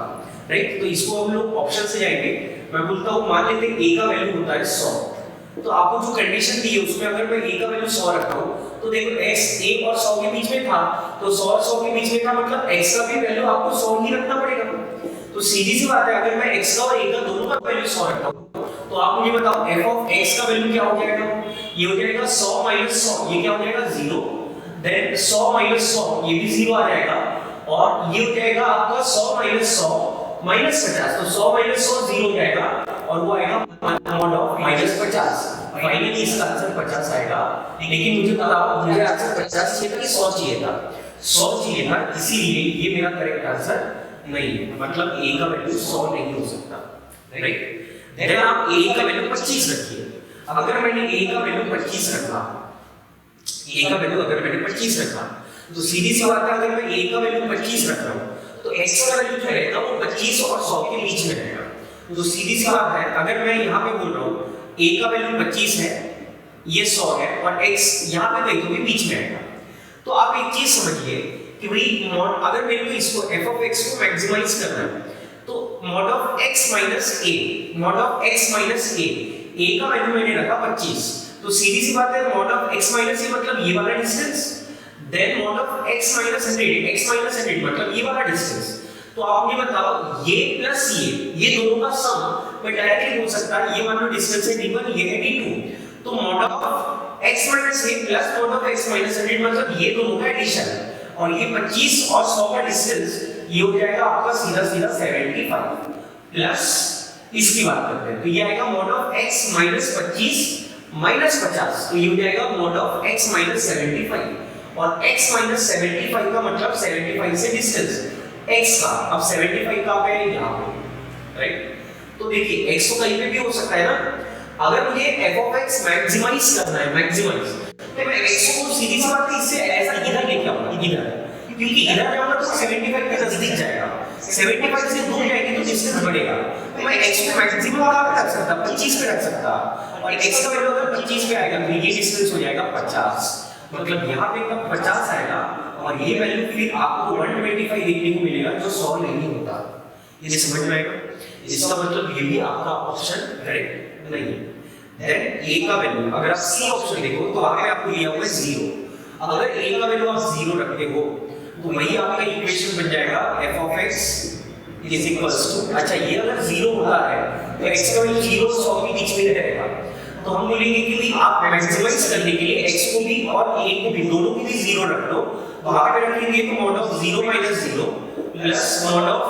S2: राइट? तो इसको हम लोग ऑप्शन से जाएंगे। मैं बोलता हूँ मान लेते हैं a का वैल्यू होता है 100, तो आपको जो कंडीशन दी है उसमें अगर मैं a का वैल्यू 100 रखता हूँ तो देखो x 1 और 100 के बीच में था, तो 100 और 100 के बीच में था मतलब x का भी वैल्यू आपको 100 ही रखना पड़ेगा। तो सीधी सी बात है, अगर मैं x का और a का दोनों का वैल्यू 100 रखता हूँ तो आप मुझे बताओ f of x का वैल्यू क्या हो जाएगा? ये हो जाएगा 100 माइनस 100, ये क्या हो जाएगा 0, देन 100 माइनस 100 ये भी 0 आ जाएगा, और ये हो जाएगा आपका 100 माइनस 100 माइनस 50, तो 100 माइनस 100 0 हो जाएगा और वो आएगा mod of माइनस 50। फाइनली इसका आंसर 50 आएगा, लेकिन मुझे बताओ मुझे आंसर 50 चाहिए था कि 100 चाहिए था? 100 चाहिए था, इसीलिए ये मेरा करेक्ट आंसर नहीं है, मतलब a का वैल्यू 100 नहीं हो सकता, राइट? देन आप a का वैल्यू 25 रखिए। अगर मैंने a का वैल्यू 25 रखा, a का वैल्यू अगर मैंने 25 रखा तो सीधी सी बात है अगर मैं a का वैल्यू 25 रख रहा हूं तो x का वैल्यू जो रहेगा वो 25 और 100 के बीच में रहेगा। तो सीधी सी बात है, अगर मैं यहां पे बोल रहा हूं a का वैल्यू 25 है, ये 100 है और x यहां पे कहीं तो भी बीच में आएगा। तो आप एक चीज समझिए कि भाई अगर मेरे को इसको f of x को मैक्सिमाइज करना है तो mod of x minus a, mod of x minus a का वैल्यू मैंने रखा 25, तो सीधी सी बात है mod of x minus a मतलब ये वाला distance, then mod of x minus 100 मतलब ये वाला डिस्टेंस। तो आप मुझे बताओ ये प्लस ये दोनों का सम मैं डायरेक्टली बोल सकता है, ये मान लो डिस्टेंस है d1 ये है d2, तो mod of x minus a plus mod of x minus 100 मतलब ये दोनों का एडिशन, और ये 25 और 100 का डिस्टेंस ये हो जाएगा आपका सीधा सीधा 75 प्लस इसकी बात करते हैं तो ये आएगा mod of x minus 25 minus 50, तो ये हो जाएगा mod of x minus 75, और x minus 75 का मतलब 75 से डिस्टेंस x का, अब 75 कहां पे है यहां पे, राइट? तो देखिए x तो कहीं पे भी हो सकता है ना। अगर मुझे f of x मैक्सिमाइज करना है, मैक्सिमाइज, तो मैं x को सीधी सी बात है इससे ऐसा इधर लेके आऊंगा, इधर, क्योंकि इधर जाऊंगा तो 75 के नजदीक जाएगा, 75 से दूर जाएंगे तो डिस्टेंस बढ़ेगा, तो मैं x को मैक्सिमम कहां पे रख सकता, 25 पे रख सकता, और x का वैल्यू अगर 25 पे आएगा तो ये डिस्टेंस हो जाएगा 50, मतलब यहाँ पे कब 50 आएगा और ये वैल्यू फिर आपको 125 देखने को मिलेगा जो 100 नहीं होता। ये समझ में आएगा? इसका मतलब ये भी आपका ऑप्शन करेक्ट नहीं है। देन a का वैल्यू अगर आप c ऑप्शन देखो तो वहां पे आपको दिया हुआ है 0, अगर a का वैल्यू आप 0 रखते हो तो वही आपका इक्वेशन बन जाएगा f of x is equals to, अच्छा ये अगर 0 होता है तो x का वैल्यू 0 और 100 के बीच में रहेगा, तो हम बोलेंगे कि भाई आप मैक्सिमाइज करने के लिए x को भी और a को भी दोनों को भी 0 रख लो, वहां पे रखेंगे तो mod of 0 minus 0 plus mod of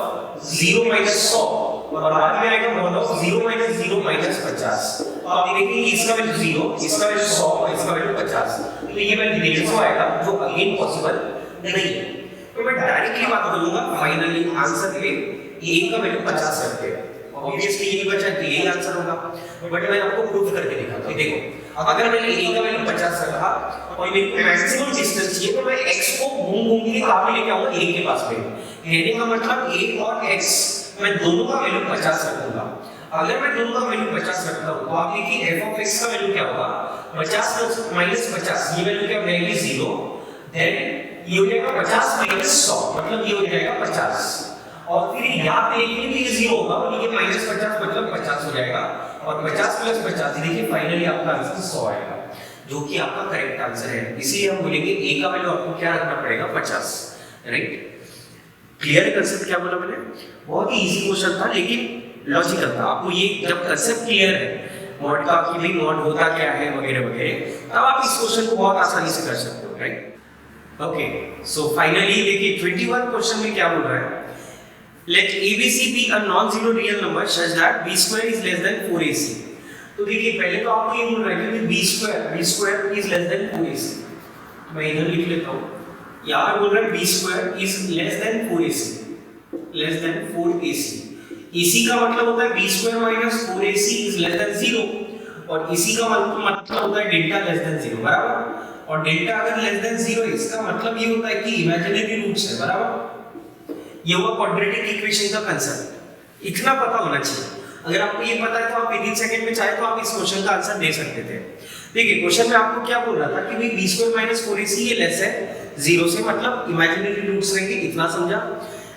S2: 0 minus 100 और बाद में आएगा mod of 0 minus 0 minus 50। तो आप देखेंगे इसका वैल्यू 0, इसका वैल्यू 100 और इसका वैल्यू 50, तो ये वैल्यू 150 आएगा जो अगेन पॉसिबल नहीं है। तो मैं डायरेक्टली बात करूंगा फाइनली आंसर पे a का वैल्यू 50 रखते हैं, ऑब्वियसली ये बचा तो यही आंसर होगा, बट मैं आपको प्रूव करके दिखाता हूं। देखो अगर मैंने a का वैल्यू 50 रखा और मेरे को मैक्सिमम डिस्टेंस चाहिए तो मैं x को घूम के कहां पे लेके आऊंगा, a के पास पे, कहने का मतलब a और x मैं दोनों का वैल्यू 50 रखूंगा। अगर मैं दोनों का वैल्यू 50 रखता हूं तो आप देखिए f of x का वैल्यू क्या होगा, 50 minus 50, ये वैल्यू क्या बनेगी 0, देन ये हो जाएगा 50 minus 100 मतलब ये हो जाएगा 50, और फिर यहाँ पे लेकिन भी ये 0 होगा और ये minus 50 मतलब 50 हो जाएगा, और 50 plus 50 देखिए फाइनली आपका आंसर 100 आएगा जो कि आपका करेक्ट आंसर है। इसीलिए हम बोलेंगे a का वैल्यू आपको क्या रखना पड़ेगा 50, राइट? क्लियर कंसेप्ट क्या बोला मैंने? बहुत ही इजी क्वेश्चन था लेकिन लॉजिकल था। आपको ये जब कंसेप्ट क्लियर है मॉड का कि भाई मॉड होता क्या है वगैरह वगैरह, तब आप इस क्वेश्चन को बहुत आसानी से कर सकते हो, राइट? ओके, सो फाइनली देखिए 21 क्वेश्चन में क्या बोल रहा है, let abc be a non-zero real number such that b square is less than 4ac। तो देखिए पहले तो आपको ये बोल रहा है कि b square is less than 4ac, मैं इधर लिख लेता हूँ, यहाँ पे बोल रहा है b square is less than 4ac। ac का मतलब होता है b square minus 4ac is less than 0, और इसी का मतलब होता है डेल्टा लेस देन 0, बराबर? और डेल्टा अगर लेस देन 0 है इसका मतलब ये होता है कि इमेजिनरी रूट्स है, बराबर? ये हुआ क्वाड्रेटिक इक्वेशन का कंसेप्ट, इतना पता होना चाहिए। अगर आपको ये पता है तो आप विद इन सेकंड में चाहे तो आप इस क्वेश्चन का आंसर दे सकते थे। देखिए क्वेश्चन में आपको क्या बोल रहा था कि भाई b स्क्वायर माइनस 4ac ये लेस है 0 से, मतलब इमेजिनरी रूट्स रहेंगे, इतना समझा?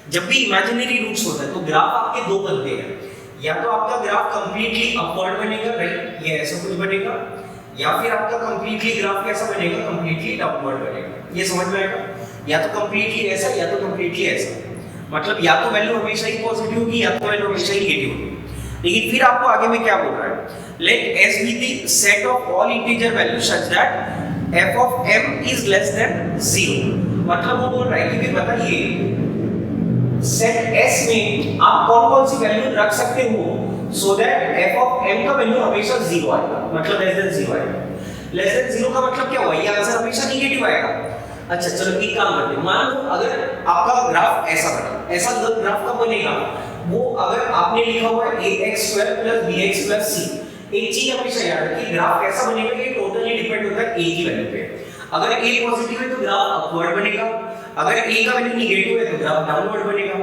S2: जब भी इमेजिनरी रूट्स होता है तो ग्राफ आपके दो बनते हैं, या तो आपका ग्राफ कंप्लीटली अपवर्ड बनेगा, राइट? ये ऐसा कुछ बनेगा, या फिर आपका कंप्लीटली ग्राफ कैसा बनेगा, कंप्लीटली डाउनवर्ड बनेगा। ये समझ में आएगा? या तो कंप्लीटली ऐसा या तो कंप्लीटली ऐसा, मतलब या तो वैल्यू हमेशा ही पॉजिटिव होगी या तो वैल्यू हमेशा ही नेगेटिव होगी। लेकिन फिर आपको आगे में क्या बोल रहा है, late s be the set of all integer values such that f of m is less than 0। मतलब वो बोल रहा है कि भी बताइए सेट s में आप कौन-कौन सी वैल्यू रख सकते हो so that f of m का वैल्यू हमेशा 0 आएगा, मतलब लेस देन 0 आएगा। लेस देन 0 का मतलब क्या हुआ, ये आंसर हमेशा नेगेटिव आएगा। अच्छा चलो एक काम करते हैं, मान लो अगर आपका ग्राफ ऐसा बना, ऐसा ग्राफ कब बनेगा, वो अगर आपने लिखा हुआ है ax² + bx + c, एक चीज हमेशा याद रखिए, ग्राफ कैसा बनेगा ये टोटली डिपेंड होता है a की वैल्यू पे। अगर a पॉजिटिव है तो ग्राफ अपवर्ड बनेगा, अगर a का वैल्यू नेगेटिव है तो ग्राफ डाउनवर्ड बनेगा।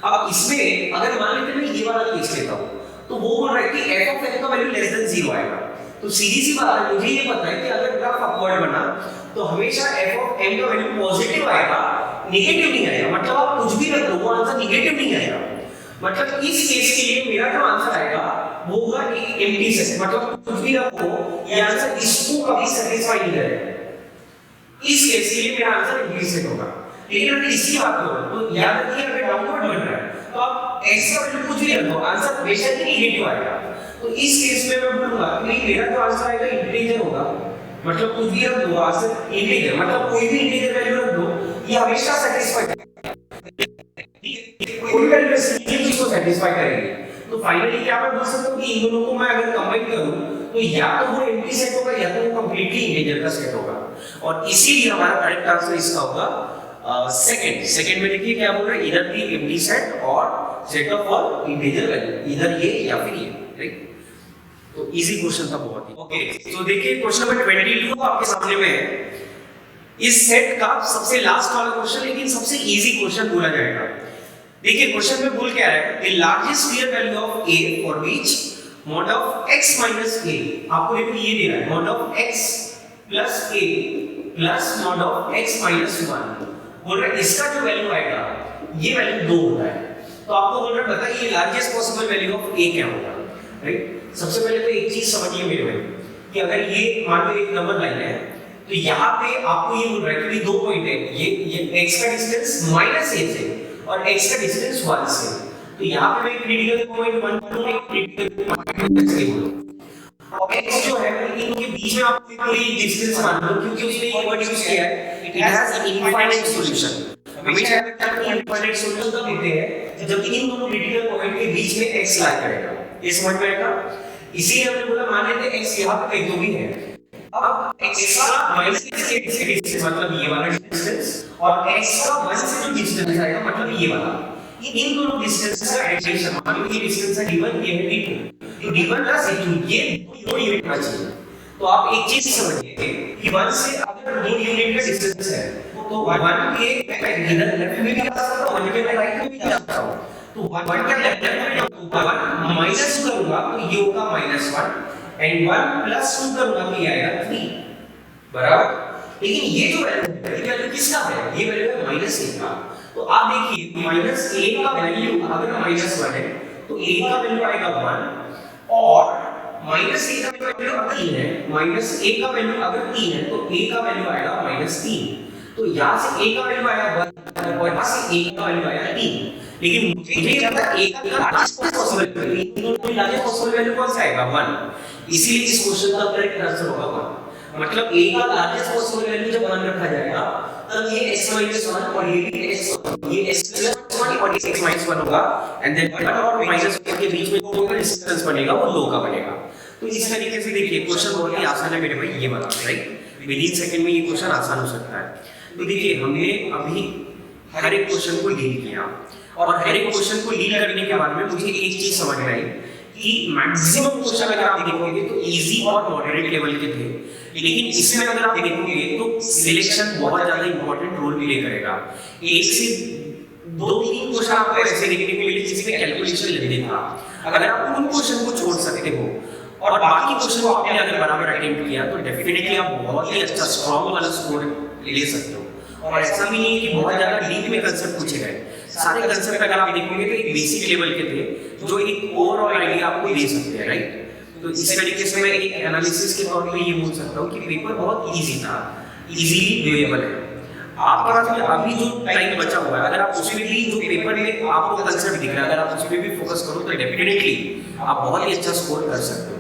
S2: अब इसमें अगर मान लेते हैं ये वाला केस लेता हूं तो वो बोल रहा है कि f of m का वैल्यू लेस देन 0 आएगा। तो सीधी सी बात है, मुझे ये पता है कि अगर ग्राफ अपवर्ड बना तो हमेशा f of m का वैल्यू पॉजिटिव आएगा, नेगेटिव नहीं आएगा। मतलब आप कुछ भी रख लो वो आंसर नेगेटिव नहीं आएगा। मतलब इस केस के लिए मेरा जो आंसर आएगा वो होगा एक एम्प्टी सेट, मतलब कुछ भी रखो ये आंसर इसको कभी सेटिस्फाई नहीं करेगा। इस केस के लिए मेरा आंसर एम्प्टी सेट होगा। लेकिन अगर इसी बात करो तो याद रखिए अगर डाउनवर्ड बन रहा है तो आप x का वैल्यू कुछ भी रखो आंसर बेशक ही नेगेटिव आएगा। तो इस केस में मैं बोलूंगा कि मेरा जो आंसर आएगा इंटीजर होगा, मतलब कुछ भी रख दो आंसर इंटीजर, मतलब कोई भी इंटीजर वैल्यू रख दो ये हमेशा सेटिस्फाई करेगा, कोई वैल्यू चीज को सेटिस्फाई करेगी। तो फाइनली क्या मैं बोल सकता हूं कि इन दोनों को मैं अगर कंबाइन करूं तो या तो वो एम्प्टी सेट होगा या तो वो कंप्लीटली इंटीजर का सेट होगा, और इसीलिए हमारा करेक्ट आंसर इसका होगा सेकंड में देखिए क्या बोल रहा है, इधर दी एम्प्टी सेट और set of all integer value, इधर ये या फिर ये, राइट? तो इजी क्वेश्चन था बहुत ही। ओके तो देखिए क्वेश्चन नंबर 22 आपके सामने में है। इस सेट का सबसे लास्ट वाला क्वेश्चन लेकिन सबसे इजी क्वेश्चन बोला जाएगा। देखिए क्वेश्चन में बोल क्या रहा है, the largest real value of a for which mod of x minus a, आपको देखो ये दे रहा है mod of x plus a plus mod of x minus 1, बोल रहा है इसका जो वैल्यू आएगा ये वैल्यू 2 होता है। तो आपको बोल रहा है बताइए largest possible value of a क्या होगा, राइट। सबसे पहले तो एक चीज समझिए मेरे भाई कि अगर ये मान लो एक नंबर लाइन है तो यहाँ पे आपको ये बोल रहा है कि 2 पॉइंट है, ये x का डिस्टेंस माइनस a से और x का डिस्टेंस 1 से, तो यहाँ पे मैं क्रिटिकल पॉइंट 1 बोलूं, एक क्रिटिकल पॉइंट 3 बोलूं। और x जो है इनके बीच में आप कोई डिस्टेंस मान लो, क्योंकि उसने ये वर्ड यूज किया है इट हैज इनफाइनाइट सॉल्यूशन। हमेशा इनफाइनाइट सॉल्यूशन तब होते हैं जब इन दोनों क्रिटिकल पॉइंट के बीच में x लाई करेगा, ये समझ में आएगा। इसीलिए हमने बोला मान लेते हैं x यहाँ पे कहीं तो भी है, अब x का माइनस के डिस्टेंस मतलब ये वाला डिस्टेंस और x का 1 से जो डिस्टेंस आएगा मतलब ये वाला, इन दोनों डिस्टेंस का एडिशन, मान लो ये डिस्टेंस है d1 ये है d2, तो d1 प्लस d2 ये 2 यूनिट का चाहिए। तो आप एक चीज समझिए कि 1 से अगर 2 यूनिट का डिस्टेंस है तो 1 के इधर लेफ्ट में भी जा सकता हूं, 1 के राइट में भी जा सकता हूं, तो 1 के लेफ्ट में जाऊंगा 1 माइनस करूंगा तो ये होगा -1 एंड 1 प्लस 2 करूंगा तो ये आएगा 3 बराबर। लेकिन ये जो वैल्यू किसका है, ये वैल्यू है -1 का। तो आप देखिए -1 का वैल्यू अगर -1 है तो a का वैल्यू आएगा 1 और -a का वैल्यू अगर 3 है, -a का वैल्यू अगर 3 है तो a का वैल्यू आएगा -3। तो यहां से a का वैल्यू आया 1 और यहां से a का वैल्यू आया 3। लेकिन मुझे ये पता a का लार्जेस्ट पॉसिबल वैल्यू, दोनों लार्जेस्ट पॉसिबल वैल्यू कौन सा आएगा 1, इसीलिए इस क्वेश्चन का करेक्ट आंसर होगा 1। मतलब a का लार्जेस्ट पॉसिबल वैल्यू जब 1 रखा जाएगा तब ये x - 1 और ये भी ये x + 1 और ये x - 1 होगा एंड देन 1 और -1 के बीच में जो डिस्टेंस बनेगा वो 2 का बनेगा। तो इस तरीके से देखिए क्वेश्चन बहुत ही आसान है मेरे भाई, ये वाला राइट, विदिन सेकंड में ये क्वेश्चन आसान हो सकता है। तो देखिए हमने अभी हर एक क्वेश्चन को डील किया और हर एक क्वेश्चन को डील करने के बाद में मुझे एक चीज समझ में आई कि मैक्सिमम क्वेश्चन अगर आप देखोगे तो इजी और मॉडरेट लेवल के थे, लेकिन इसमें अगर आप देखोगे तो सिलेक्शन बहुत ज्यादा इंपॉर्टेंट रोल प्ले करेगा। एक से 2-3 क्वेश्चन आपको ऐसे देखने को मिले जिसमें कैलकुलेशन लेने था, अगर आप उन क्वेश्चन को छोड़ सकते हो और बाकी क्वेश्चन को आपने अगर बराबर अटेम्प्ट किया तो डेफिनेटली आप बहुत ही अच्छा स्ट्रांग वाला स्कोर ले सकते हो। और ऐसा भी नहीं है कि बहुत ज्यादा डीप में कंसेप्ट पूछे गए, सारे कंसेप्ट अगर आप देखोगे तो एक बेसिक लेवल के थे जो एक ओवरऑल आइडिया आपको दे सकते हैं, राइट। तो इस तरीके से मैं एक एनालिसिस के तौर पे ये बोल सकता हूँ कि पेपर बहुत इजी था, इजीली व्यूएबल है। आपके पास में अभी जो टाइम बचा हुआ है अगर आप उसमें भी जो पेपर में आपको कंसेप्ट दिख रहा है अगर आप उसमें भी फोकस करो तो डेफिनेटली आप बहुत ही अच्छा स्कोर कर सकते हो।